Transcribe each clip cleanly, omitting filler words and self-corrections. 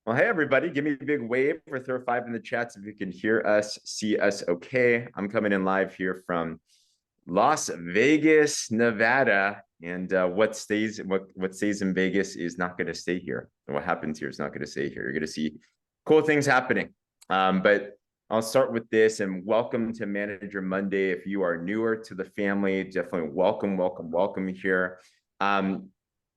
Well, hey, everybody, give me a big wave or throw a five in the chats if you can hear us, see us okay. I'm coming in live here from Las Vegas, Nevada. And what stays in Vegas is not going to stay here. And what happens here is not going to stay here. You're going to see cool things happening. But I'll start with this and welcome to Manager Monday. If you are newer to the family, definitely welcome here.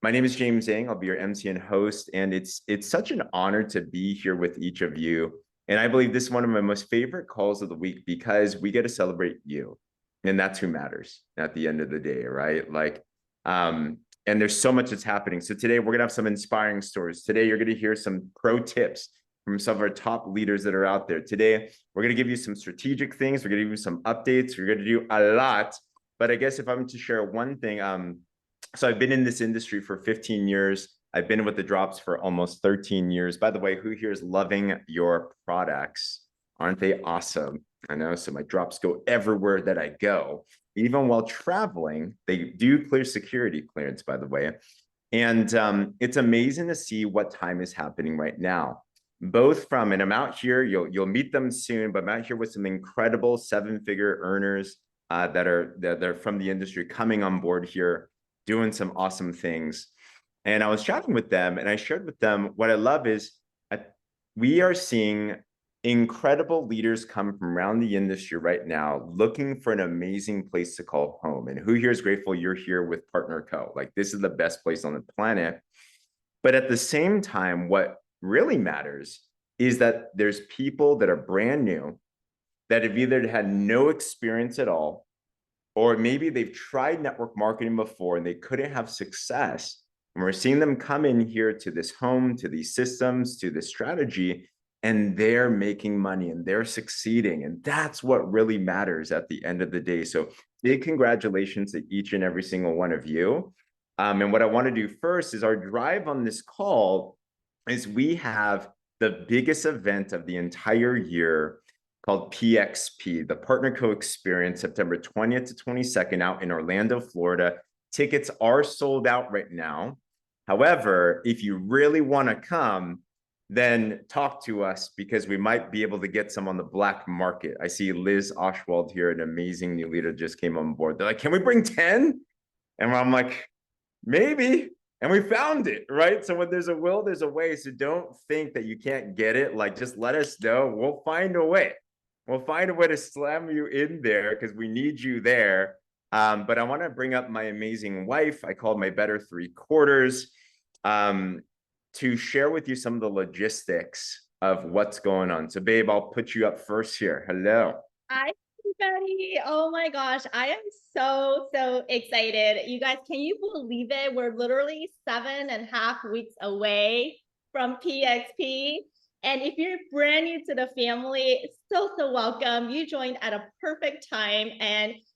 My name is James Zhang. I'll be your MC and host, and it's such an honor to be here with each of you. And I believe this is one of my most favorite calls of the week because we get to celebrate you, and that's who matters at the end of the day, right? And there's so much that's happening. So today we're gonna have some inspiring stories. Today you're gonna hear some pro tips from some of our top leaders that are out there. Today we're gonna give you some strategic things. We're gonna give you some updates. We're gonna do a lot. But I guess if I'm to share one thing, so I've been in this industry for 15 years. I've been with the drops for almost 13 years. By the way, who here is loving your products? Aren't they awesome? I know. So my drops go everywhere that I go. Even while traveling, they do clear security clearance, by the way. And it's amazing to see what time is happening right now. Both from, and I'm out here, you'll meet them soon, but I'm out here with some incredible seven-figure earners that are from the industry coming on board here, doing some awesome things. And I was chatting with them and I shared with them what I love is we are seeing incredible leaders come from around the industry right now looking for an amazing place to call home. And who here is grateful you're here with Partner Co? Like, this is the best place on the planet. But at the same time, what really matters is that there's people that are brand new that have either had no experience at all, or maybe they've tried network marketing before and they couldn't have success. And we're seeing them come in here to this home, to these systems, to this strategy, and they're making money and they're succeeding. And that's what really matters at the end of the day. So big congratulations to each and every single one of you. And what I want to do first is our drive on this call is we have the biggest event of the entire year called PXP, the Partner Co Experience, September 20th to 22nd out in Orlando, Florida. Tickets are sold out right now. However, if you really want to come, then talk to us because we might be able to get some on the black market. I see Liz Oshwald here, an amazing new leader, just came on board. They're like, can we bring 10? And I'm like, maybe. And we found it, right? So when there's a will, there's a way. So don't think that you can't get it. Like, just let us know. We'll find a way. We'll find a way to slam you in there because we need you there. But I want to bring up my amazing wife. I called my better three quarters to share with you some of the logistics of what's going on. So, babe, I'll put you up first here. Hello. Hi, everybody. Oh my gosh, I am so excited. You guys, can you believe it? We're literally 7.5 weeks away from PXP. And if you're brand new to the family, so welcome. You joined at a perfect time.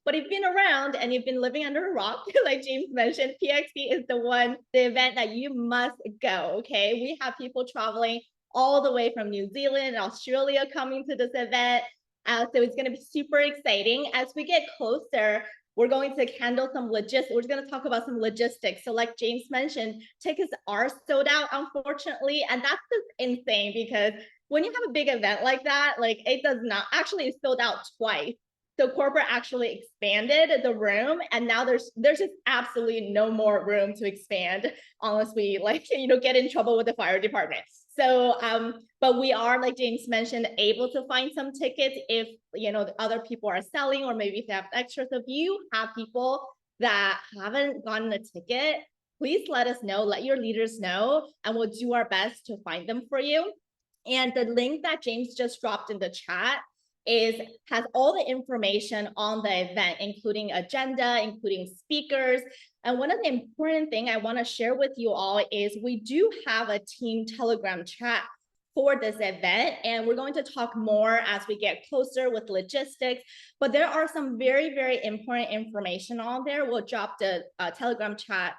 But if you've been around and you've been living under a rock, like James mentioned, PXP is the event that you must go. Okay. We have people traveling all the way from New Zealand and Australia coming to this event. So it's going to be super exciting. As we get closer, we're going to handle some logistics. We're going to talk about some logistics. So like James mentioned, tickets are sold out, unfortunately. And that's just insane because when you have a big event like that, like it does not, actually it's sold out twice. So corporate actually expanded the room, and now there's just absolutely no more room to expand unless we get in trouble with the fire department. So but we are, like James mentioned, able to find some tickets if the other people are selling, or maybe if they have extras. If you have people that haven't gotten a ticket, please let us know, let your leaders know, and we'll do our best to find them for you. And the link that James just dropped in the chat has all the information on the event, including agenda, including speakers. And one of the important things I want to share with you all is we do have a team Telegram chat for this event, and we're going to talk more as we get closer with logistics, but there are some very important information on there. We'll drop the Telegram chat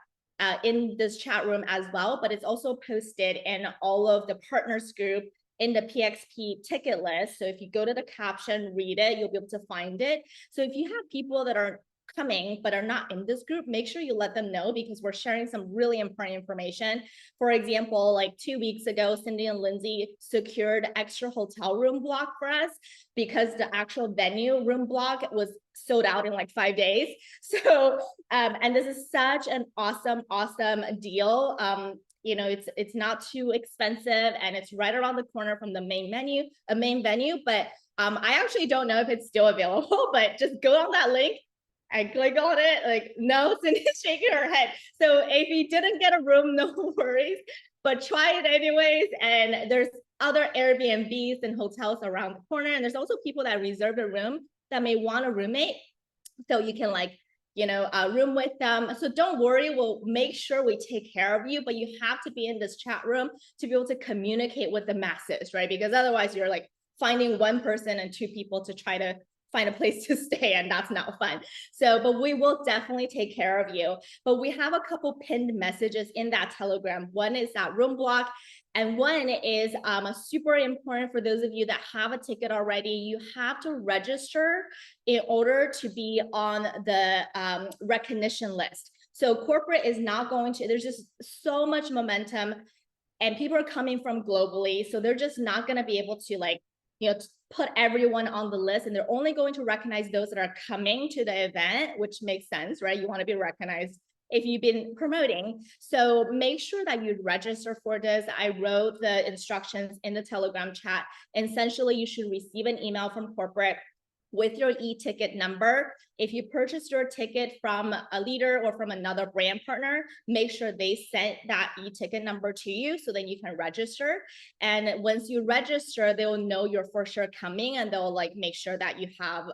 in this chat room as well, but it's also posted in all of the partners group in the PXP ticket list. So if you go to the caption, read it, you'll be able to find it. So if you have people that are coming but are not in this group, make sure you let them know, because we're sharing some really important information. For example, like 2 weeks ago, Cindy and Lindsay secured extra hotel room block for us because the actual venue room block was sold out in like 5 days. So, and this is such an awesome deal. It's not too expensive, and it's right around the corner from the main venue. But I actually don't know if it's still available, but just go on that link and click on it. Like, no, Cindy's shaking her head. So if you didn't get a room, no worries, but try it anyways. And there's other Airbnbs and hotels around the corner. And there's also people that reserve a room that may want a roommate. So you can room with them. So don't worry, we'll make sure we take care of you, but you have to be in this chat room to be able to communicate with the masses, right? Because otherwise you're like finding one person and two people to try to find a place to stay, and that's not fun. So, but we will definitely take care of you. But we have a couple pinned messages in that Telegram. One is that room block, and one is super important for those of you that have a ticket already. You have to register in order to be on the recognition list. So corporate is not going to, there's just so much momentum, and people are coming from globally. So they're just not going to be able to put everyone on the list, and they're only going to recognize those that are coming to the event, which makes sense, right? You want to be recognized if you've been promoting. So make sure that you register for this. I wrote the instructions in the Telegram chat. And essentially, you should receive an email from corporate with your e-ticket number. If you purchased your ticket from a leader or from another brand partner, make sure they sent that e-ticket number to you so then you can register. And once you register, they will know you're for sure coming, and they'll make sure that you have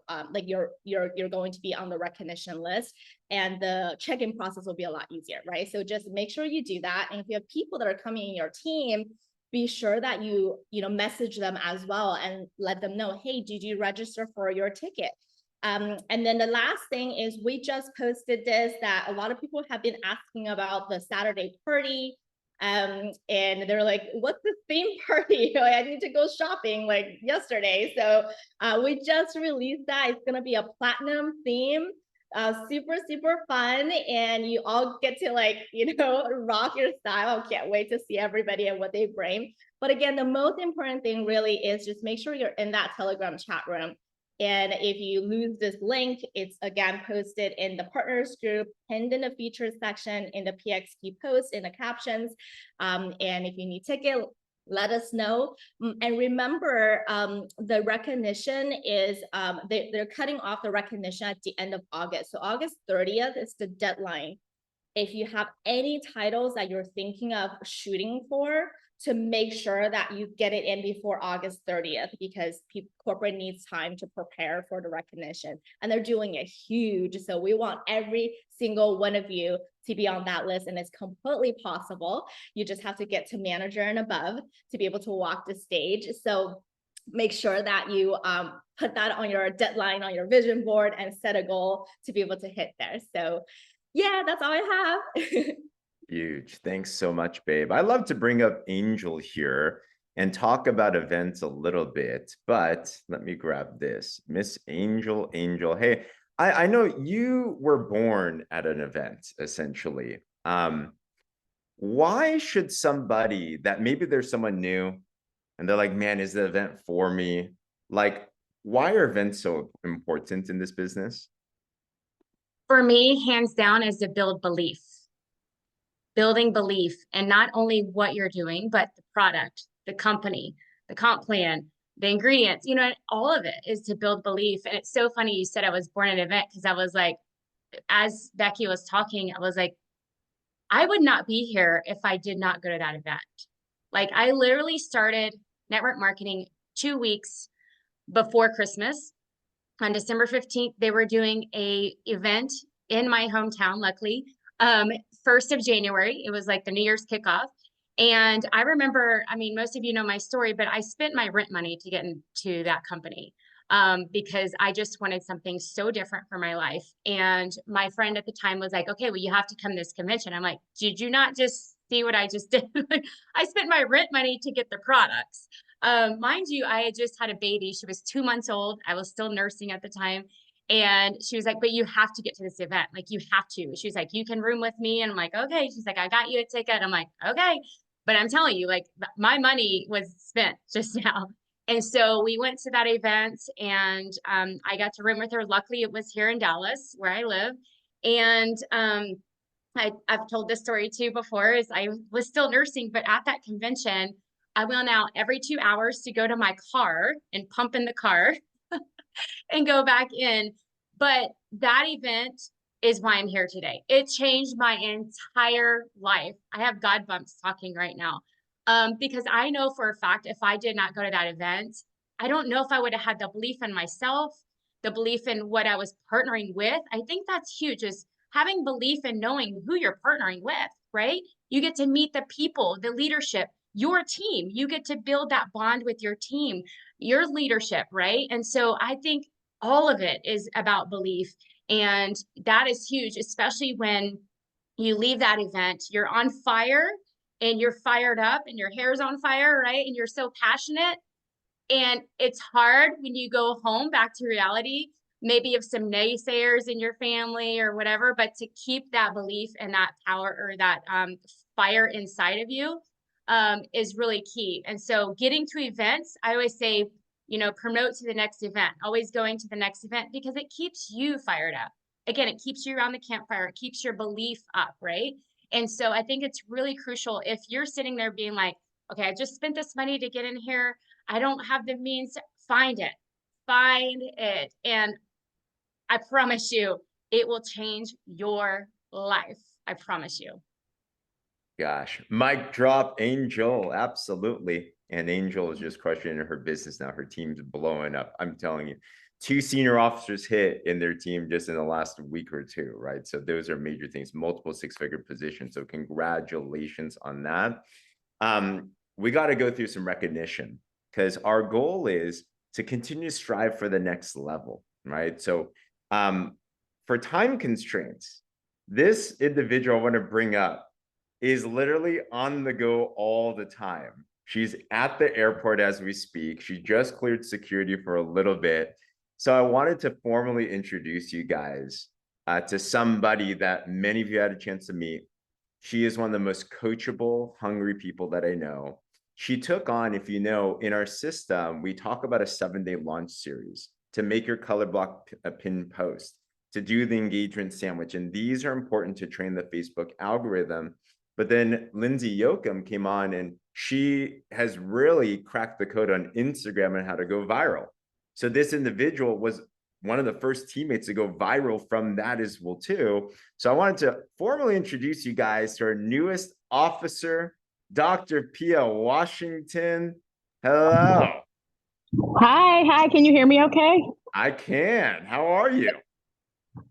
you're going to be on the recognition list, and the check-in process will be a lot easier, right? So just make sure you do that. And if you have people that are coming in your team, be sure that you message them as well and let them know, hey, did you register for your ticket? And then the last thing is, we just posted this, that a lot of people have been asking about the Saturday party. And they're like, what's the theme party? I need to go shopping like yesterday. So we just released that. It's going to be a platinum theme. Super fun, and you all get to rock your style. Can't wait to see everybody and what they bring. But again, the most important thing really is just make sure you're in that Telegram chat room. And if you lose this link, it's again posted in the partners group, pinned in the features section, in the PXP post, in the captions. And if you need ticket, let us know. And remember, the recognition is, they're cutting off the recognition at the end of August. So August 30th is the deadline. If you have any titles that you're thinking of shooting for, to make sure that you get it in before August 30th, because corporate needs time to prepare for the recognition, and they're doing it huge. So we want every single one of you to be on that list, and it's completely possible. You just have to get to manager and above to be able to walk the stage. So make sure that you put that on your deadline, on your vision board, and set a goal to be able to hit there. So yeah, that's all I have. Huge. Thanks so much, babe. I love to bring up Angel here and talk about events a little bit, but let me grab this. Miss Angel. Hey, I know you were born at an event, essentially. Why should somebody that maybe there's someone new and they're like, man, is the event for me? Like, why are events so important in this business? For me, hands down, is to build belief. Building belief, and not only what you're doing, but the product, the company, the comp plan, the ingredients, all of it is to build belief. And it's so funny you said I was born at an event, because I was like, as Becky was talking, I was like, I would not be here if I did not go to that event. Like, I literally started network marketing 2 weeks before Christmas. On December 15th, they were doing a event in my hometown, luckily. 1st of January, it was like the New Year's kickoff. And I remember, most of you know my story, but I spent my rent money to get into that company because I just wanted something so different for my life. And my friend at the time was like, okay, well, you have to come to this convention. I'm like, did you not just see what I just did? I spent my rent money to get the products. Mind you, I had just had a baby. She was 2 months old. I was still nursing at the time. And she was like, but you have to get to this event. Like, you have to. She was like, you can room with me. And I'm like, okay. She's like, I got you a ticket. I'm like, okay. But I'm telling you, like, my money was spent just now. And so we went to that event, and I got to room with her. Luckily, it was here in Dallas, where I live. And I've told this story too before, is I was still nursing, but at that convention, I went out every 2 hours to go to my car and pump in the car and go back in. But that event is why I'm here today. It changed my entire life. I have God bumps talking right now. Because I know for a fact, if I did not go to that event, I don't know if I would have had the belief in myself, the belief in what I was partnering with. I think that's huge, is having belief in knowing who you're partnering with, right? You get to meet the people, the leadership, your team. You get to build that bond with your team, your leadership, right? And so I think all of it is about belief. And that is huge, especially when you leave that event, you're on fire and you're fired up and your hair's on fire, right? And you're so passionate. And it's hard when you go home back to reality, maybe of some naysayers in your family or whatever, but to keep that belief and that power, or that fire inside of you, is really key. And so getting to events, I always say, promote to the next event, always going to the next event, because it keeps you fired up. Again, it keeps you around the campfire. It keeps your belief up, right? And so I think it's really crucial, if you're sitting there being like, okay, I just spent this money to get in here, I don't have the means to find it. Find it. And I promise you, it will change your life. I promise you. Gosh, mic drop, Angel. Absolutely. And Angel is just crushing in her business now. Her team's blowing up. I'm telling you, 2 senior officers hit in their team just in the last week or two, right? So those are major things, multiple 6-figure positions. So congratulations on that. We got to go through some recognition, because our goal is to continue to strive for the next level, right? So for time constraints, this individual I want to bring up is literally on the go all the time. She's at the airport as we speak. She just cleared security for a little bit. So I wanted to formally introduce you guys to somebody that many of you had a chance to meet. She is one of the most coachable, hungry people that I know. She took on, if you know, in our system, we talk about a 7-day launch series to make your color block a pin post, to do the engagement sandwich. And these are important to train the Facebook algorithm. But then Lindsay Yoakum came on, and she has really cracked the code on Instagram and how to go viral. So this individual was one of the first teammates to go viral from that as well too. So I wanted to formally introduce you guys to our newest officer, Dr. Pia Washington. Hello. Hi, can you hear me okay? I can. How are you?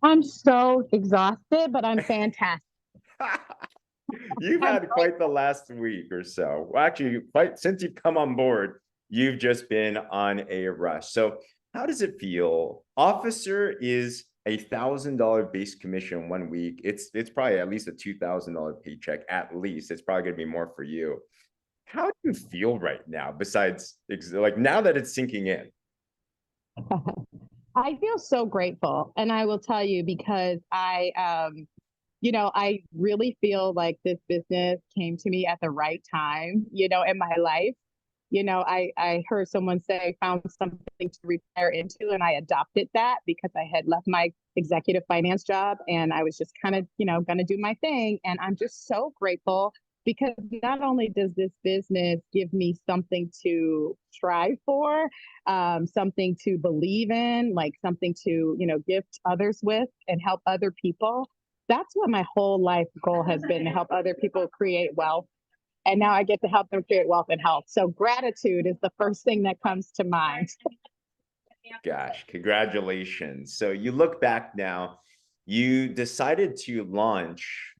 I'm so exhausted, but I'm fantastic. You've had quite the last week or so. Well, actually, quite since you've come on board, you've just been on a rush. So how does it feel? Officer is $1,000 base commission 1 week. It's probably at least a $2,000 paycheck, at least. It's probably gonna be more for you. How do you feel right now, besides like now that it's sinking in? I feel so grateful. And I will tell you, because I really feel like this business came to me at the right time, in my life. I heard someone say, found something to retire into, and I adopted that because I had left my executive finance job and I was just kind of, going to do my thing. And I'm just so grateful, because not only does this business give me something to strive for, something to believe in, like something to, gift others with and help other people. That's what my whole life goal has been, to help other people create wealth. And now I get to help them create wealth and health. So gratitude is the first thing that comes to mind. Gosh, congratulations. So you look back now, you decided to launch,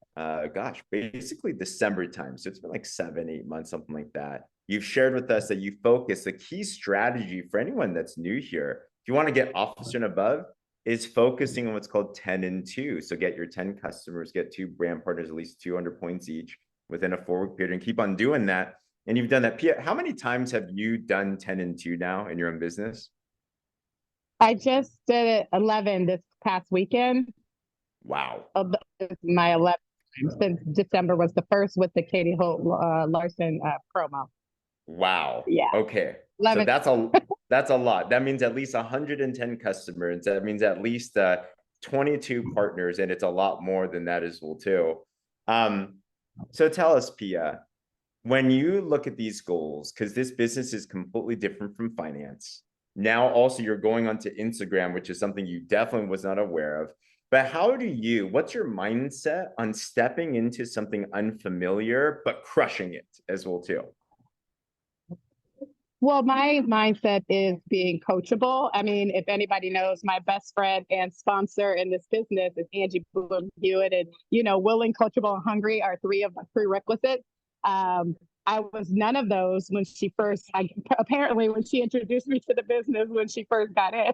basically December time. So it's been like 7-8 months, something like that. You've shared with us that you focus, the key strategy for anyone that's new here, if you want to get officer and above, is focusing on what's called 10 and 2. So get your 10 customers, get 2 brand partners, at least 200 points each within a 4-week period, and keep on doing that. And you've done that. Pia, how many times have you done 10 and 2 now in your own business? I just did 11 this past weekend. Wow. My 11th time since December was the first with the Katie Holt Larson promo. Wow. Yeah, Okay. So 11. that's a lot. That means at least 110 customers. That means at least 22 partners, and it's a lot more than that as well too. So tell us, Pia, when you look at these goals, because this business is completely different from finance. Now also you're going onto Instagram, which is something you definitely was not aware of. But what's your mindset on stepping into something unfamiliar but crushing it as well too? Well, my mindset is being coachable. I mean, if anybody knows, my best friend and sponsor in this business is Angie Bloom Hewitt, and willing, coachable, and hungry are three of my prerequisites. I was none of those when she first. Apparently, when she introduced me to the business when she first got in.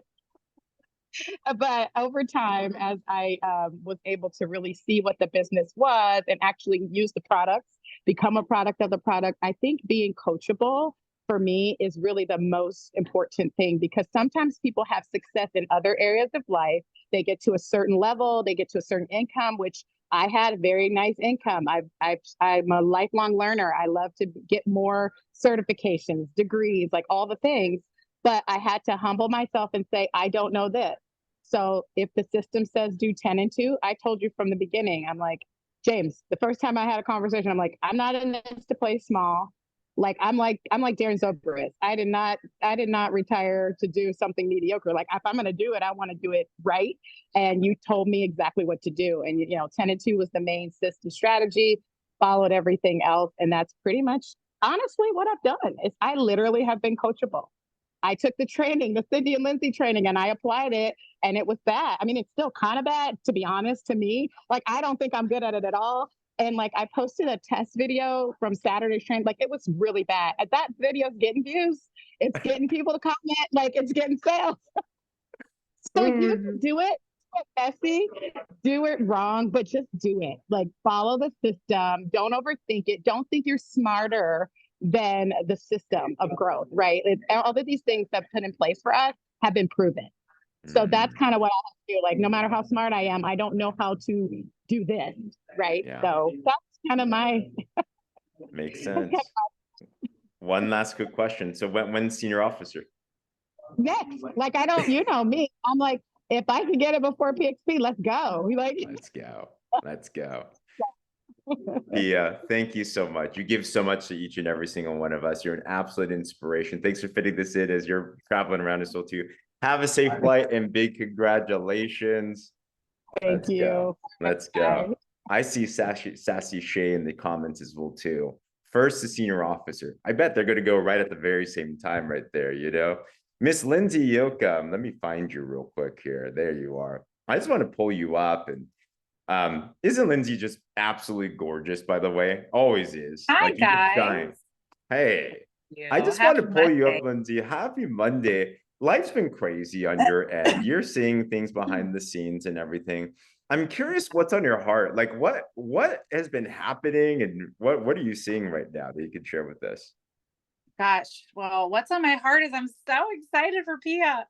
But over time, as I was able to really see what the business was and actually use the products, become a product of the product, I think being coachable for me is really the most important thing, because sometimes people have success in other areas of life. They get to a certain level, they get to a certain income, which I had a very nice income. I'm a lifelong learner. I love to get more certifications, degrees, like all the things. But I had to humble myself and say, I don't know this. So if the system says do 10 and 2, I told you from the beginning, I'm like, James, the first time I had a conversation, I'm like, I'm not in this to play small. Like I'm like Darren Zobrist. I did not retire to do something mediocre. Like if I'm gonna do it, I want to do it right. And you told me exactly what to do. And 10 and 2 was the main system strategy, followed everything else. And that's pretty much honestly what I've done. Is I literally have been coachable. I took the training, the Cindy and Lindsay training, and I applied it, and it was bad. I mean, it's still kind of bad, to be honest, to me. Like, I don't think I'm good at it at all. And like, I posted a test video from Saturday's train. Like, it was really bad. That video's getting views. It's getting people to comment. Like, it's getting sales. So you can do it. Messy, do it wrong, but just do it. Like, follow the system. Don't overthink it. Don't think you're smarter than the system of growth, right? All of these things that put in place for us have been proven. So that's kind of what I do. Like, no matter how smart I am, I don't know how to do this, right? Yeah. So that's kind of my Makes sense. One last quick question. So when's senior officer? next. Like, I don't, me. I'm like, if I can get it before PXP, let's go. Let's go. Let's go. Pia, thank you so much. You give so much to each and every single one of us. You're an absolute inspiration. Thanks for fitting this in as you're traveling around as well too. Have a safe flight and big congratulations. Thank you. Go. Let's go. I see Sassy Shay in the comments as well too. First, the senior officer. I bet they're going to go right at the very same time right there, Miss Lindsay Yoakum, let me find you real quick here. There you are. I just want to pull you up. And isn't Lindsay just absolutely gorgeous, by the way? Always is. Hi, like, you guys. Shine. Hey, I just want to pull you up, Lindsay. Happy Monday. Life's been crazy on your end. You're seeing things behind the scenes and everything. I'm curious what's on your heart. Like, what has been happening, and what are you seeing right now that you can share with us? Gosh, well, what's on my heart is I'm so excited for Pia.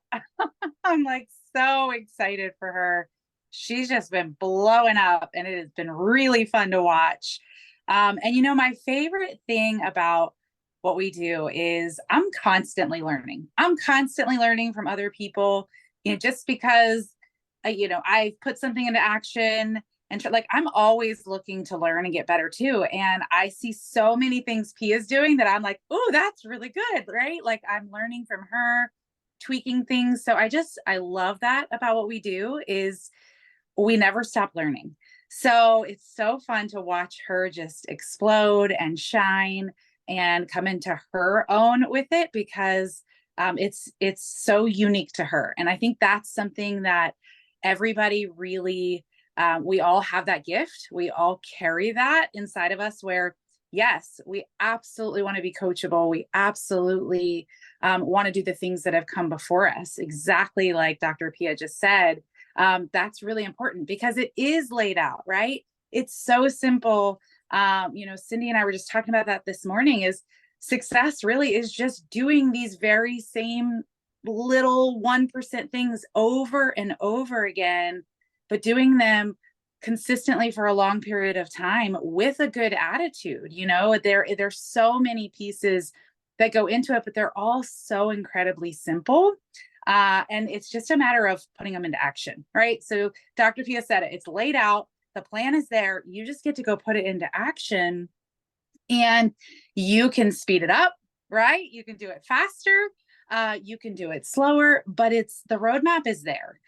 I'm like so excited for her. She's just been blowing up, and it has been really fun to watch. And my favorite thing about what we do is I'm constantly learning. I'm constantly learning from other people, just because, I've put something into action. And like, I'm always looking to learn and get better too. And I see so many things Pia's doing that I'm like, oh, that's really good, right? Like, I'm learning from her, tweaking things. So I love that about what we do is we never stop learning. So it's so fun to watch her just explode and shine and come into her own with it, because it's so unique to her. And I think that's something that everybody really, we all have that gift. We all carry that inside of us, where yes, we absolutely want to be coachable. We absolutely want to do the things that have come before us. Exactly like Dr. Pia just said. That's really important because it is laid out, right? It's so simple. Cindy and I were just talking about that this morning, is success really is just doing these very same little 1% things over and over again, but doing them consistently for a long period of time with a good attitude. You know, there's so many pieces that go into it, but they're all so incredibly simple. And it's just a matter of putting them into action, right? So Dr. Pia said it, it's laid out, the plan is there, you just get to go put it into action, and you can speed it up, right? You can do it faster, you can do it slower, but the roadmap is there.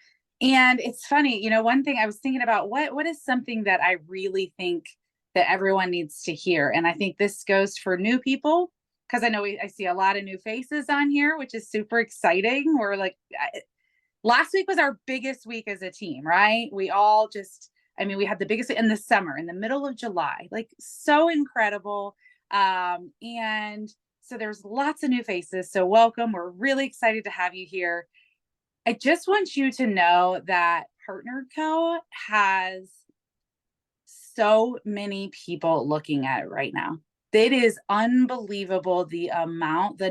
And it's funny, you know, one thing I was thinking about, what is something that I really think that everyone needs to hear? And I think this goes for new people, because I know I see a lot of new faces on here, which is super exciting. We're like, last week was our biggest week as a team, right? We all just, I mean, we had the biggest in the summer, in the middle of July, like so incredible. And so there's lots of new faces. So welcome. We're really excited to have you here. I just want you to know that Partner Co. has so many people looking at it right now. It is unbelievable the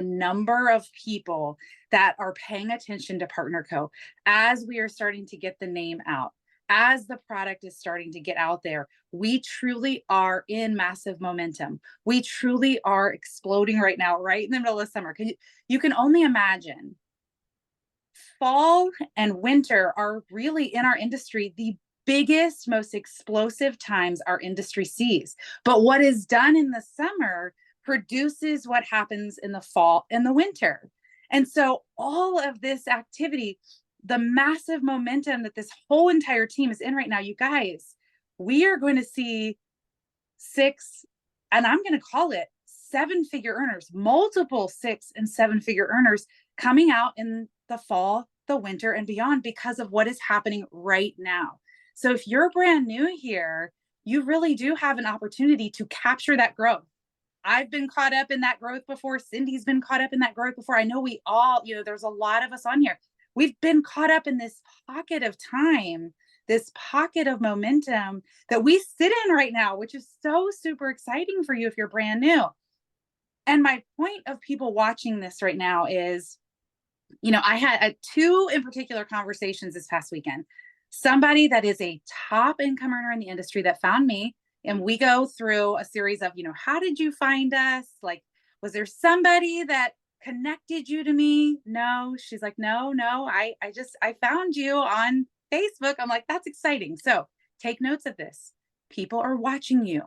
number of people that are paying attention to Partner Co. as we are starting to get the name out, as the product is starting to get out there. We truly are in massive momentum. We truly are exploding right now, right in the middle of summer. You can only imagine. Fall and winter are really in our industry the biggest, most explosive times our industry sees. But what is done in the summer produces what happens in the fall and the winter. And so all of this activity, the massive momentum that this whole entire team is in right now, you guys, we are going to see 6, and I'm going to call it 7-figure earners, multiple 6 and 7-figure earners coming out in the fall, the winter, and beyond because of what is happening right now. So if you're brand new here, you really do have an opportunity to capture that growth. I've been caught up in that growth before. Cindy's been caught up in that growth before. I know we all, you know, there's a lot of us on here. We've been caught up in this pocket of time, this pocket of momentum that we sit in right now, which is so super exciting for you if you're brand new. And my point of people watching this right now is, you know, I had 2 in particular conversations this past weekend. Somebody that is a top income earner in the industry that found me, and we go through a series of, you know, how did you find us? Like, was there somebody that connected you to me? No. She's like, no, I found you on Facebook. I'm like, that's exciting. So take notes of this. People are watching you.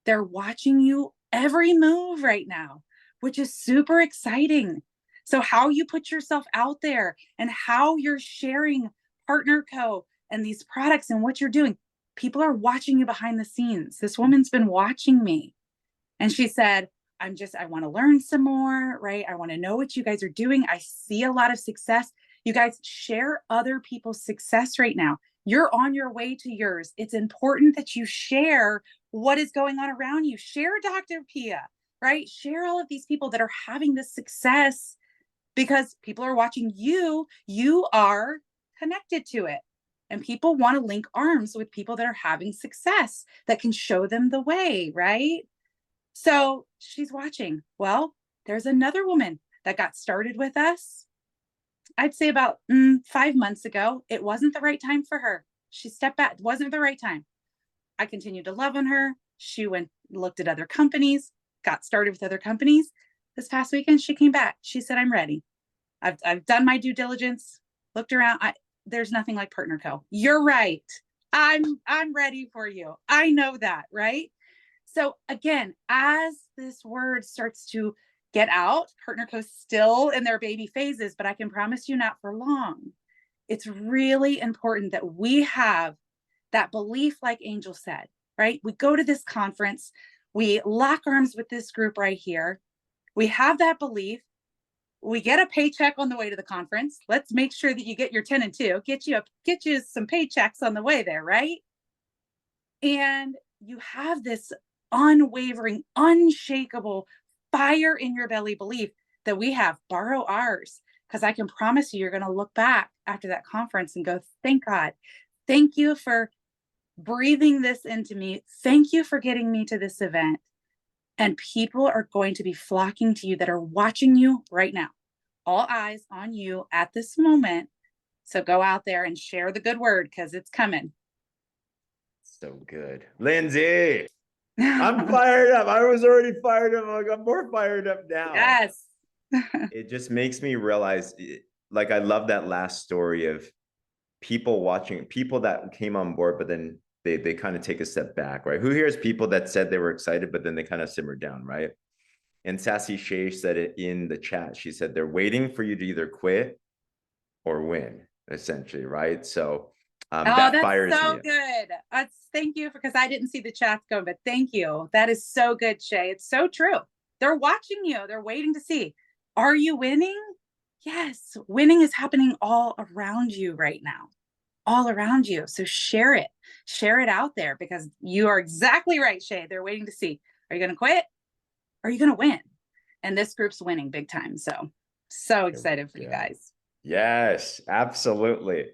They're watching you every move right now, which is super exciting. So how you put yourself out there and how you're sharing Partner Co. and these products and what you're doing, people are watching you behind the scenes. This woman's been watching me. And she said, I want to learn some more, right? I want to know what you guys are doing. I see a lot of success. You guys share other people's success right now. You're on your way to yours. It's important that you share what is going on around you. Share Dr. Pia, right? Share all of these people that are having this success because people are watching you. You are connected to it. And people want to link arms with people that are having success that can show them the way, right? So she's watching. Well, there's another woman that got started with us, I'd say about 5 months ago. It wasn't the right time for her. She stepped back. It wasn't the right time. I continued to love on her. She went, looked at other companies, got started with other companies. This past weekend, she came back. She said, I'm ready. I've done my due diligence, looked around. There's nothing like Partner Co. You're right. I'm ready for you. I know that, right? So again, as this word starts to get out, Partner Co. still in their baby phases, but I can promise you not for long. It's really important that we have that belief, like Angel said, right? We go to this conference, we lock arms with this group right here. We have that belief. We get a paycheck on the way to the conference. Let's make sure that you get your 10 and 2, get you some paychecks on the way there, right? And you have this unwavering, unshakable fire in your belly belief that we have. Borrow ours, because I can promise you, you're going to look back after that conference and go, thank God. Thank you for breathing this into me. Thank you for getting me to this event. And people are going to be flocking to you that are watching you right now. all eyes on you at this moment. So go out there and share the good word because it's coming. So good. Lindsay, I'm fired up. I was already fired up. I'm more fired up now. Yes. It just makes me realize, like, I love that last story of people watching, people that came on board, but then they kind of take a step back, right? Who hears people that said they were excited, but then they kind of simmered down, right? And Sassy Shay said it in the chat. She said they're waiting for you to either quit or win, essentially, right? So that that's fires so me. good. Thank you because I didn't see the chat go, but thank you. That is so good, Shay. It's so true. They're watching you. They're waiting to see. Are you winning? Yes, winning is happening all around you right now, all around you. So share it out there because you are exactly right, Shay. They're waiting to see. Are you going to quit? Are you going to win? And this group's winning big time. So excited for you guys. Yes, absolutely.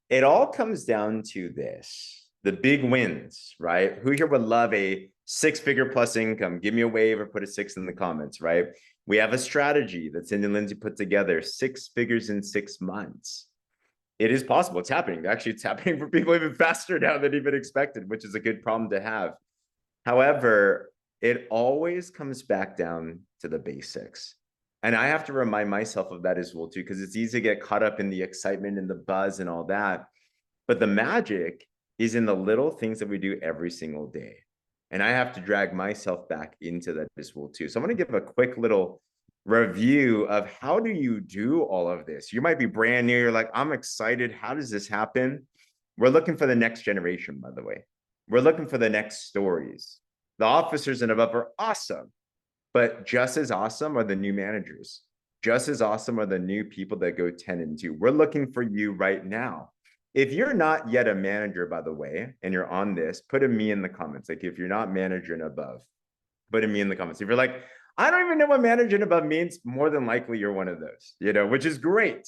It all comes down to this, the big wins, right? Who here would love a 6-figure plus income? Give me a wave or put a 6 in the comments, right? We have a strategy that Cindy and Lindsay put together, 6 figures in 6 months. It is possible. It's happening. Actually, it's happening for people even faster now than even expected, which is a good problem to have. However, it always comes back down to the basics. And I have to remind myself of that as well, too, because it's easy to get caught up in the excitement and the buzz and all that. But the magic is in the little things that we do every single day. And I have to drag myself back into that as well, too. So I'm going to give a quick little review of how do you do all of this? You might be brand new. You're like, I'm excited. How does this happen? We're looking for the next generation, by the way. We're looking for the next stories. The officers and above are awesome. But just as awesome are the new managers. Just as awesome are the new people that go 10 and 2. We're looking for you right now. If you're not yet a manager, by the way, and you're on this, put a me in the comments. Like if you're not manager and above, put a me in the comments. If you're like, I don't even know what manager and above means, more than likely you're one of those, which is great.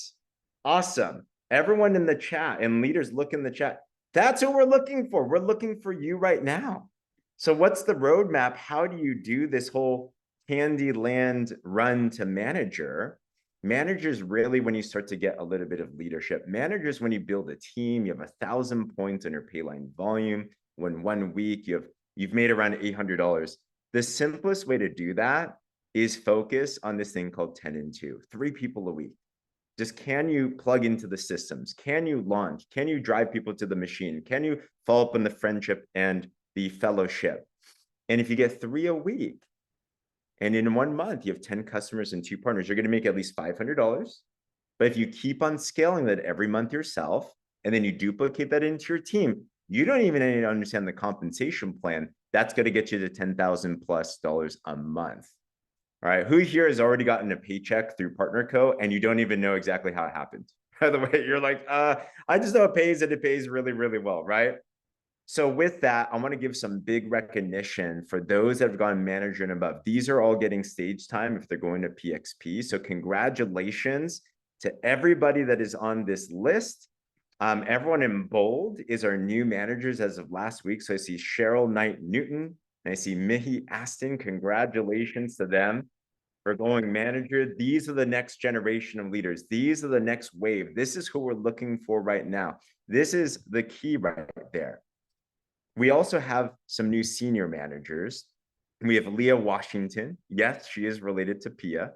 Awesome. Everyone in the chat and leaders look in the chat. That's what we're looking for. We're looking for you right now. So what's the roadmap? How do you do this whole candy land run to manager? Managers really, when you start to get a little bit of leadership. Managers, when you build a team, you have 1,000 points on your Payline volume. When 1 week you've made around $800. The simplest way to do that is focus on this thing called 10 and 2, 3 people a week. Just can you plug into the systems? Can you launch? Can you drive people to the machine? Can you follow up on the friendship and the fellowship? And if you get 3 a week, and in 1 month, you have 10 customers and 2 partners, you're going to make at least $500. But if you keep on scaling that every month yourself, and then you duplicate that into your team, you don't even need to understand the compensation plan. That's going to get you to $10,000+ a month. All right. Who here has already gotten a paycheck through PartnerCo and you don't even know exactly how it happened? By the way, you're like, I just know it pays and it pays really, really well, right? So with that, I want to give some big recognition for those that have gone manager and above. These are all getting stage time if they're going to PXP. So congratulations to everybody that is on this list. Everyone in bold is our new managers as of last week. So I see Cheryl Knight Newton and I see Mihi Aston. Congratulations to them for going manager. These are the next generation of leaders. These are the next wave. This is who we're looking for right now. This is the key right there. We also have some new senior managers. We have Leah Washington. Yes, she is related to Pia.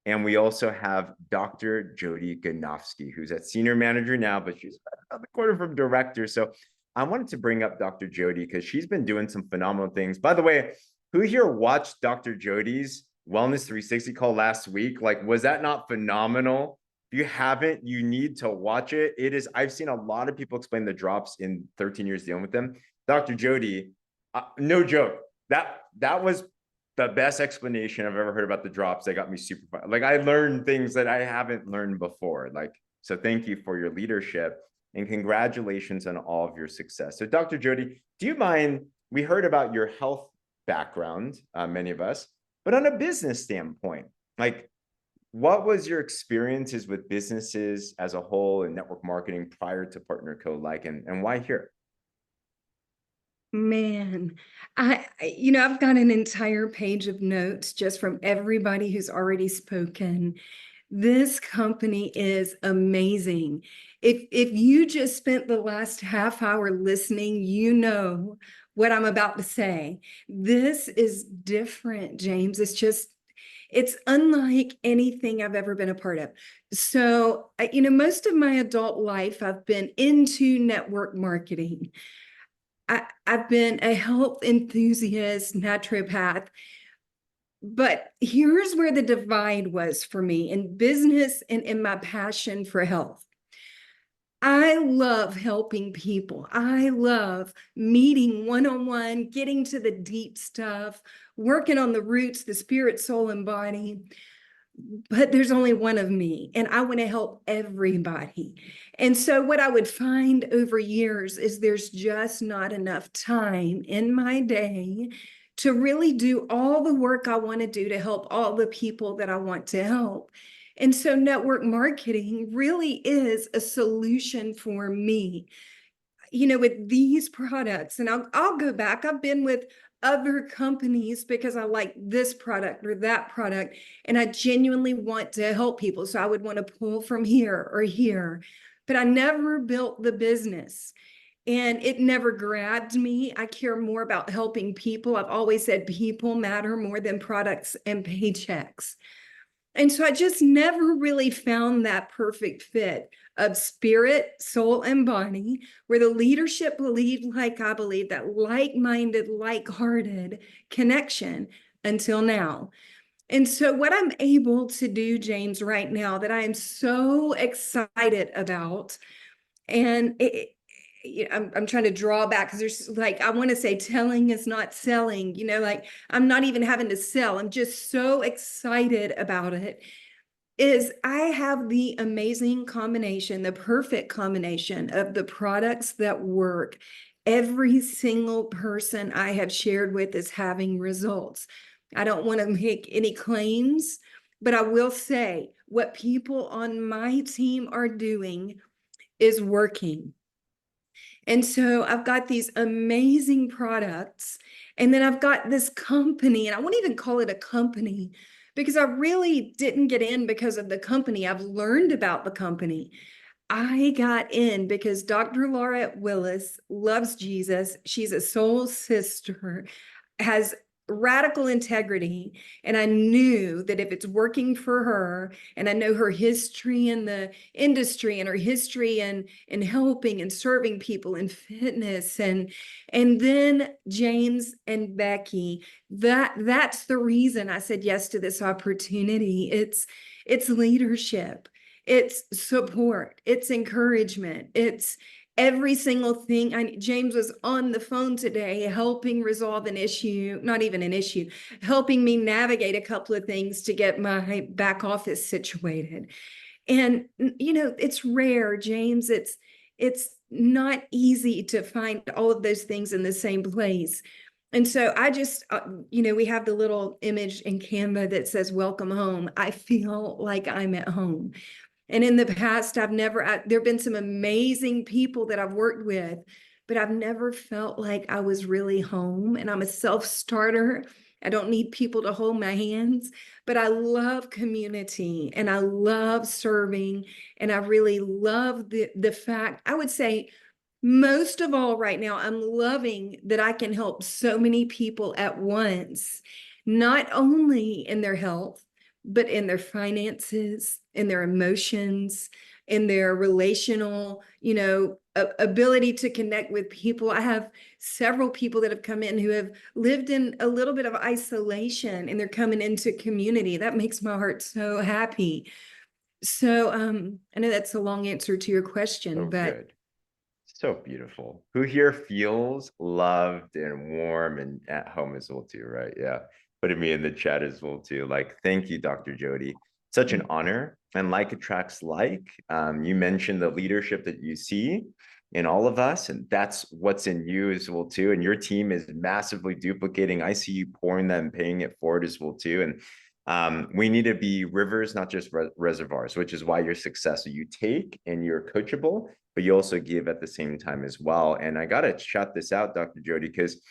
And we also have Dr. Jody Ganofsky, who's at senior manager now, but she's on the corner from director. So I wanted to bring up Dr. Jody because she's been doing some phenomenal things. By the way, who here watched Dr. Jody's Wellness 360 call last week? Like, was that not phenomenal? If you haven't, you need to watch it. I've seen a lot of people explain the drops in 13 years dealing with them. Dr. Jody, no joke. That was the best explanation I've ever heard about the drops. That got me super fun. Like I learned things that I haven't learned before. So thank you for your leadership and congratulations on all of your success. So Dr. Jody, do you mind, we heard about your health background, many of us, but on a business standpoint, like what was your experiences with businesses as a whole and network marketing prior to PartnerCo like, and why here? Man, I've got an entire page of notes just from everybody who's already spoken. This company is amazing. If you just spent the last half hour listening, you know what I'm about to say. This is different, James. It's unlike anything I've ever been a part of. So, most of my adult life, I've been into network marketing. I've been a health enthusiast, naturopath. But here's where the divide was for me in business and in my passion for health. I love helping people. I love meeting one-on-one, getting to the deep stuff, working on the roots, the spirit, soul, and body. But there's only one of me, and I want to help everybody. And so what I would find over years is there's just not enough time in my day to really do all the work I want to do to help all the people that I want to help. And so network marketing really is a solution for me. With these products, and I'll go back, I've been with other companies because I like this product or that product, and I genuinely want to help people. So I would want to pull from here or here, but I never built the business and it never grabbed me. I care more about helping people. I've always said people matter more than products and paychecks. And so I just never really found that perfect fit of spirit, soul, and body, where the leadership believed like I believe, that like-minded, like-hearted connection until now. And so what I'm able to do, James, right now that I am so excited about, and I'm trying to draw back because there's I want to say telling is not selling, I'm not even having to sell. I'm just so excited about it. Is I have the amazing combination, the perfect combination of the products that work. Every single person I have shared with is having results. I don't want to make any claims, but I will say what people on my team are doing is working. And so I've got these amazing products, and then I've got this company, and I won't even call it a company because I really didn't get in because of the company. I've learned about the company. I got in because Dr. Laura Willis loves Jesus. She's a soul sister, has radical integrity. And I knew that if it's working for her, and I know her history in the industry and her history in helping and serving people in fitness, and then James and Becky, that's the reason I said yes to this opportunity. It's leadership. It's support, it's encouragement, it's every single thing. James was on the phone today helping resolve an issue, not even an issue, helping me navigate a couple of things to get my back office situated. And, it's rare, James. It's not easy to find all of those things in the same place. And so I just, we have the little image in Canva that says, welcome home. I feel like I'm at home. And in the past, there have been some amazing people that I've worked with, but I've never felt like I was really home. And I'm a self-starter. I don't need people to hold my hands, but I love community and I love serving. And I really love the fact, I would say, most of all right now, I'm loving that I can help so many people at once, not only in their health, but in their finances, in their emotions, in their relational, ability to connect with people. I have several people that have come in who have lived in a little bit of isolation and they're coming into community. That makes my heart so happy. So I know that's a long answer to your question, So but good. So beautiful. Who here feels loved and warm and at home as well too, right? Yeah. Putting me in the chat as well too. Thank you, Dr. Jody. Such an honor. And like attracts like. You mentioned the leadership that you see in all of us, and that's what's in you as well too. And your team is massively duplicating. I see you pouring that and paying it forward as well too. And we need to be rivers, not just reservoirs, which is why you're successful. You take and you're coachable, but you also give at the same time as well. And I got to shout this out, Dr. Jody, because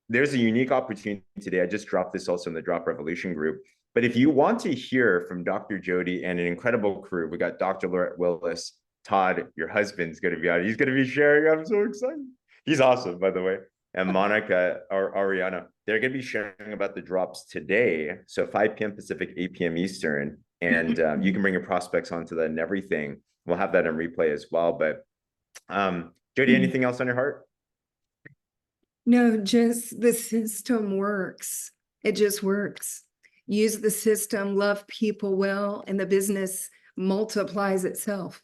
there's a unique opportunity today. I just dropped this also in the Drop Revolution group. But if you want to hear from Dr. Jody and an incredible crew, we got Dr. Lorette Willis, Todd, your husband's going to be out. He's going to be sharing. I'm so excited. He's awesome, by the way. And Monica or Ariana, they're going to be sharing about the drops today. So 5 p.m. Pacific, 8 p.m. Eastern. And you can bring your prospects onto that and everything. We'll have that in replay as well. But Jody, anything else on your heart? No, just the system works. It just works. Use the system, love people well, and the business multiplies itself.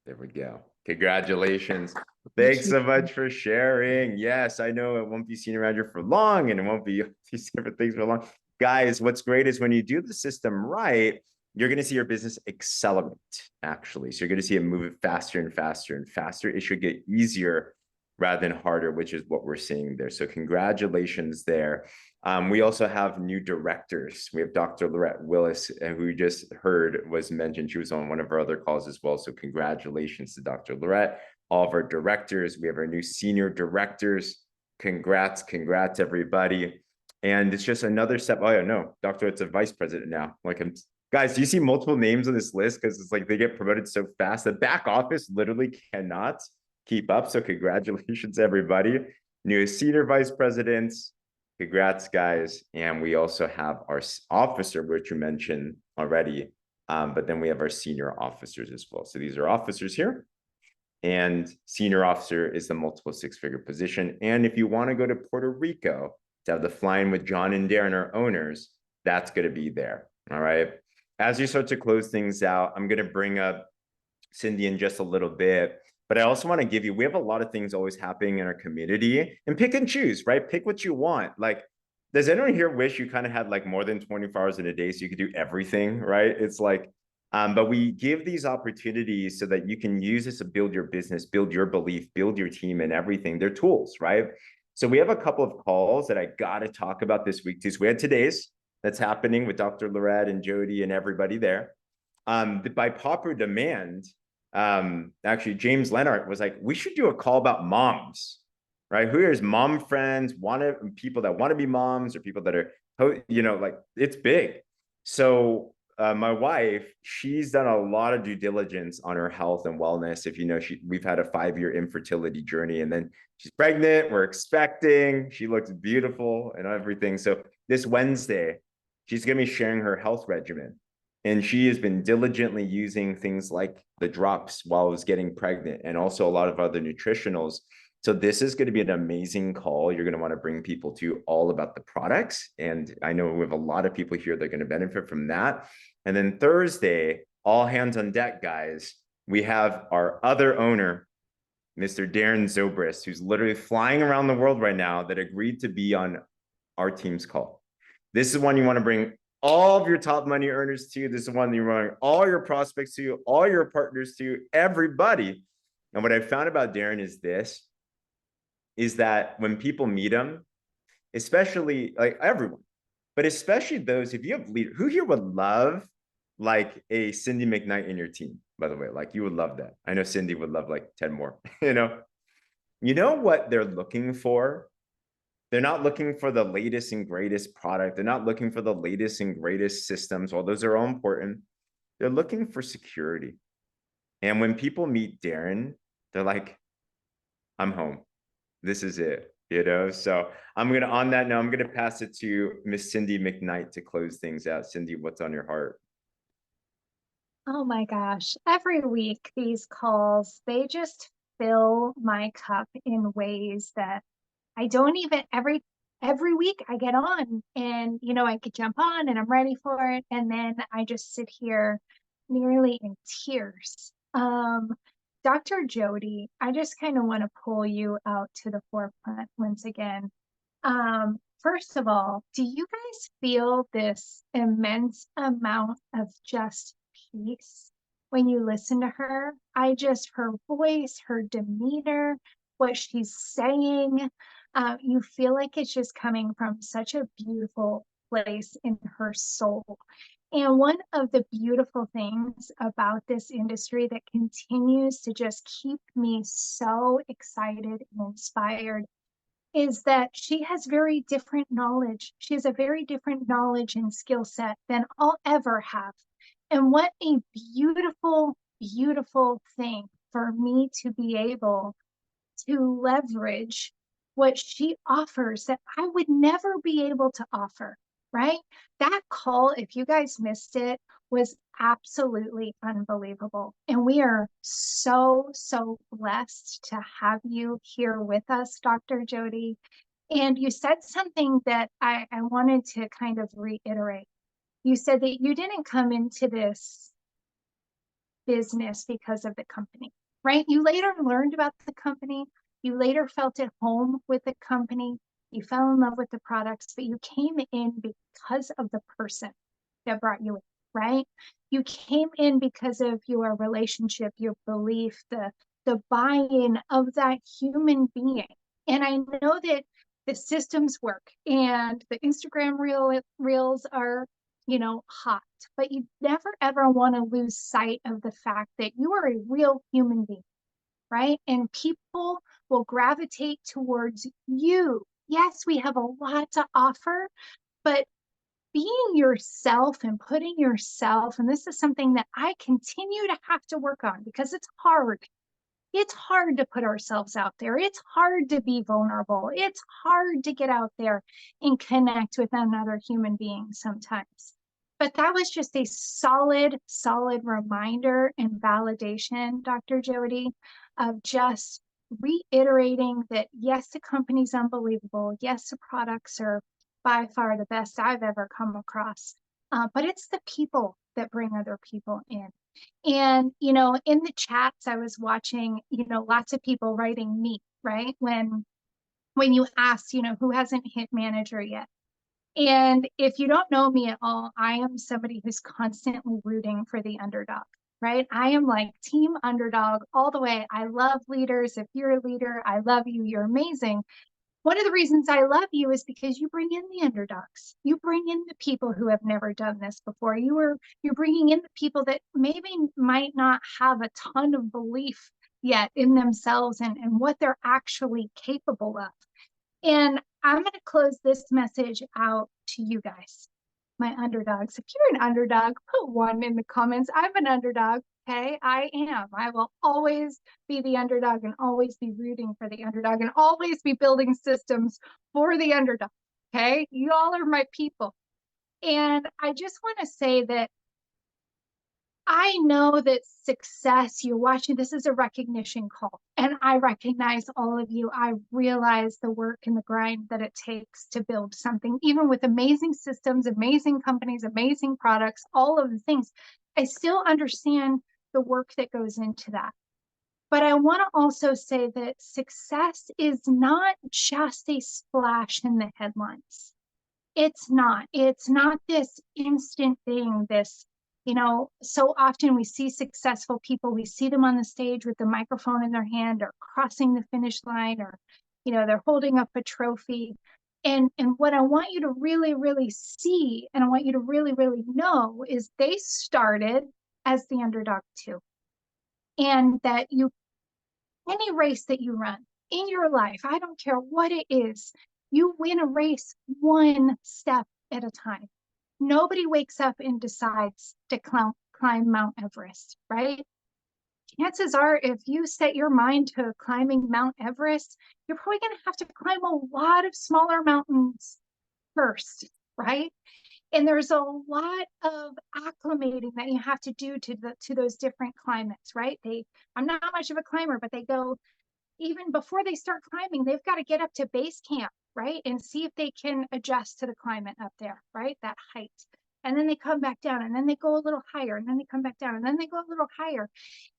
There we go. Congratulations. Thanks so much for sharing. Yes, I know it won't be seen around here for long and it won't be these different things for long. Guys, what's great is when you do the system right, you're going to see your business accelerate, actually. So you're going to see it move faster and faster and faster. It should get easier rather than harder, which is what we're seeing there. So congratulations there. We also have new directors. We have Dr. Lorette Willis, who we just heard was mentioned. She was on one of our other calls as well. So congratulations to Dr. Lorette, all of our directors. We have our new senior directors. Congrats, everybody. And it's just another step. Oh, yeah, no, Dr. It's a vice president now. Like, guys, do you see multiple names on this list? Because it's like they get promoted so fast. The back office literally cannot keep up. So congratulations, everybody. New senior vice presidents. Congrats, guys. And we also have our officer, which you mentioned already. But then we have our senior officers as well. So these are officers here. And senior officer is the multiple 6-figure position. And if you want to go to Puerto Rico to have the flying with John and Darren, our owners, that's going to be there. All right. As you start to close things out, I'm going to bring up Cindy in just a little bit. But I also want to give you, we have a lot of things always happening in our community, and pick and choose, right? Pick what you want. Like, does anyone here wish you kind of had like more than 24 hours in a day so you could do everything, right? It's like, but we give these opportunities so that you can use this to build your business, build your belief, build your team and everything. They're tools, right? So we have a couple of calls that I got to talk about this week too. So we had today's that's happening with Dr. Lorette and Jody and everybody there. By popular demand, actually James Leonard was like, we should do a call about moms, right? Who is mom friends, people that want to be moms or people that are, like it's big. So my wife, she's done a lot of due diligence on her health and wellness. If you know, we've had a 5-year infertility journey, and then she's pregnant, we're expecting, she looks beautiful and everything. So this Wednesday, she's going to be sharing her health regimen. And she has been diligently using things like the drops while I was getting pregnant, and also a lot of other nutritionals. So this is going to be an amazing call. You're going to want to bring people to all about the products. And I know we have a lot of people here that are going to benefit from that. And then Thursday, all hands on deck, guys. We have our other owner, Mr. Darren Zobrist, who's literally flying around the world right now, that agreed to be on our team's call. This is one you want to bring all of your top money earners to. This is one you want all your prospects to, all your partners to, everybody. And what I found about Darren is that when people meet him, especially like everyone, but especially those, if you have leaders, who here would love like a Cindy McKnight in your team, by the way? Like, you would love that. I know Cindy would love like 10 more, you know what they're looking for? They're not looking for the latest and greatest product. They're not looking for the latest and greatest systems. While those are all important, they're looking for security. And when people meet Darren, they're like, I'm home. This is it, So on that note, I'm going to pass it to Miss Cindy McKnight to close things out. Cindy, what's on your heart? Oh my gosh. Every week, these calls, they just fill my cup in ways that I don't even every week I get on and I could jump on and I'm ready for it. And then I just sit here nearly in tears. Dr. Jody, I just kind of want to pull you out to the forefront once again. First of all, do you guys feel this immense amount of just peace when you listen to her? Her voice, her demeanor, what she's saying, you feel like it's just coming from such a beautiful place in her soul. And one of the beautiful things about this industry that continues to just keep me so excited and inspired is that she has very different knowledge. She has a very different knowledge and skill set than I'll ever have. And what a beautiful, beautiful thing for me to be able to leverage what she offers that I would never be able to offer, right? That call, if you guys missed it, was absolutely unbelievable. And we are so, so blessed to have you here with us, Dr. Jody. And you said something that I wanted to kind of reiterate. You said that you didn't come into this business because of the company, right? You later learned about the company. You later felt at home with the company. You fell in love with the products, but you came in because of the person that brought you in, right? You came in because of your relationship, your belief, the buy-in of that human being. And I know that the systems work and the Instagram reels are, hot, but you never ever want to lose sight of the fact that you are a real human being, right? And people will gravitate towards you. Yes, we have a lot to offer, but being yourself and putting yourself, and this is something that I continue to have to work on because it's hard. It's hard to put ourselves out there. It's hard to be vulnerable. It's hard to get out there and connect with another human being sometimes. But that was just a solid, solid reminder and validation, Dr. Jody, of just reiterating that yes, the company's unbelievable. Yes, the products are by far the best I've ever come across. But it's the people that bring other people in. And, in the chats, I was watching, lots of people writing me, right? When you ask, who hasn't hit manager yet? And if you don't know me at all, I am somebody who's constantly rooting for the underdog, right? I am like team underdog all the way. I love leaders. If you're a leader, I love you. You're amazing. One of the reasons I love you is because you bring in the underdogs. You bring in the people who have never done this before. You're bringing in the people that maybe might not have a ton of belief yet in themselves and what they're actually capable of. And I'm going to close this message out to you guys, my underdogs. If you're an underdog, put one in the comments. I'm an underdog. Okay, I am. I will always be the underdog and always be rooting for the underdog and always be building systems for the underdog. Okay, you all are my people. And I just want to say that I know that success, you're watching, this is a recognition call. And I recognize all of you. I realize the work and the grind that it takes to build something, even with amazing systems, amazing companies, amazing products, all of the things. I still understand the work that goes into that. But I want to also say that success is not just a splash in the headlines. It's not this instant thing, this, so often we see successful people, we see them on the stage with the microphone in their hand or crossing the finish line or, they're holding up a trophy. And what I want you to really, really see, and I want you to really, really know is they started as the underdog too. And that any race that you run in your life, I don't care what it is, you win a race one step at a time. Nobody wakes up and decides to climb Mount Everest, right? Chances are, if you set your mind to climbing Mount Everest, you're probably going to have to climb a lot of smaller mountains first, right? And there's a lot of acclimating that you have to do to those different climates, right? I'm not much of a climber, but they go, even before they start climbing, they've got to get up to base camp, right? And see if they can adjust to the climate up there, right? That height. And then they come back down and then they go a little higher and then they come back down and then they go a little higher.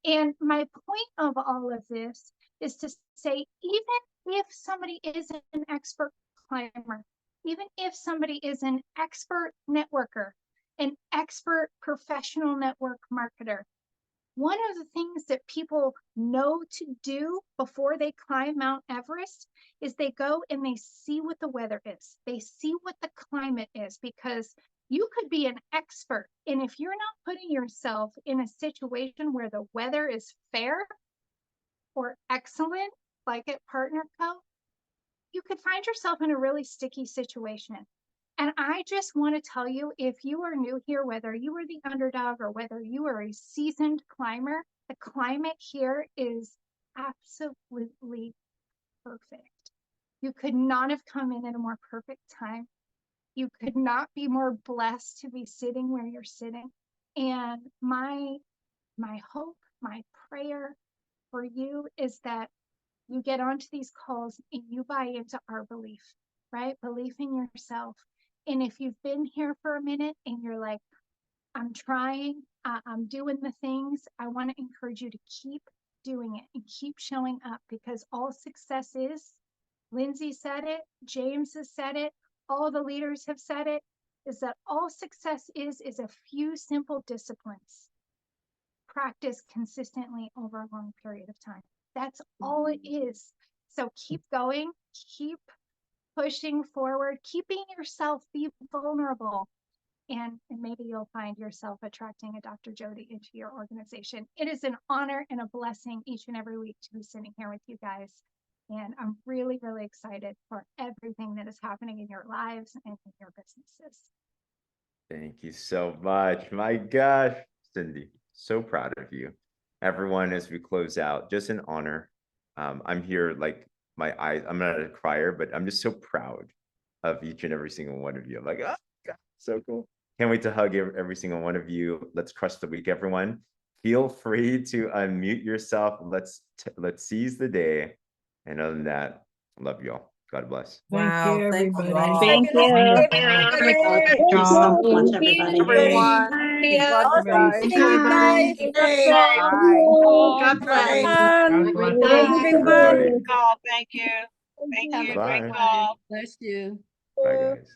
And my point of all of this is to say, even if somebody is an expert climber, even if somebody is an expert networker, an expert professional network marketer, one of the things that people know to do before they climb Mount Everest is they go and they see what the weather is. They see what the climate is, because you could be an expert. And if you're not putting yourself in a situation where the weather is fair or excellent, like at Partner Co., you could find yourself in a really sticky situation. And I just want to tell you, if you are new here, whether you are the underdog or whether you are a seasoned climber, the climate here is absolutely perfect. You could not have come in at a more perfect time. You could not be more blessed to be sitting where you're sitting. And my hope, my prayer for you is that you get onto these calls and you buy into our belief, right? Belief in yourself. And if you've been here for a minute and you're like, I'm trying, I'm doing the things, I want to encourage you to keep doing it and keep showing up, because all success is, Lindsay said it, James has said it, all the leaders have said it, is that all success is a few simple disciplines practiced consistently over a long period of time. That's all it is. So keep going, keep pushing forward, keeping yourself, be vulnerable, and maybe you'll find yourself attracting a Dr. Jody into your organization. It is an honor and a blessing each and every week to be sitting here with you guys. And I'm really, really excited for everything that is happening in your lives and in your businesses. Thank you so much. My gosh, Cindy, so proud of you. Everyone, as we close out, just an honor. I'm here, like my eyes, I'm not a crier, but I'm just so proud of each and every single one of you. I'm like, oh God, so cool. Can't wait to hug every single one of you. Let's crush the week, everyone. Feel free to unmute yourself. Let's seize the day. And other than that, love you all. God bless. Wow, thank you all. Thank you. Thank you so much, everybody. everyone. Yeah. Love you guys. Thank you, everybody. Hey, Bye. God bless. bye. Great Everybody. Call. Thank you. Thank Have you. a Great Bye. call. Bless you. Bye, guys.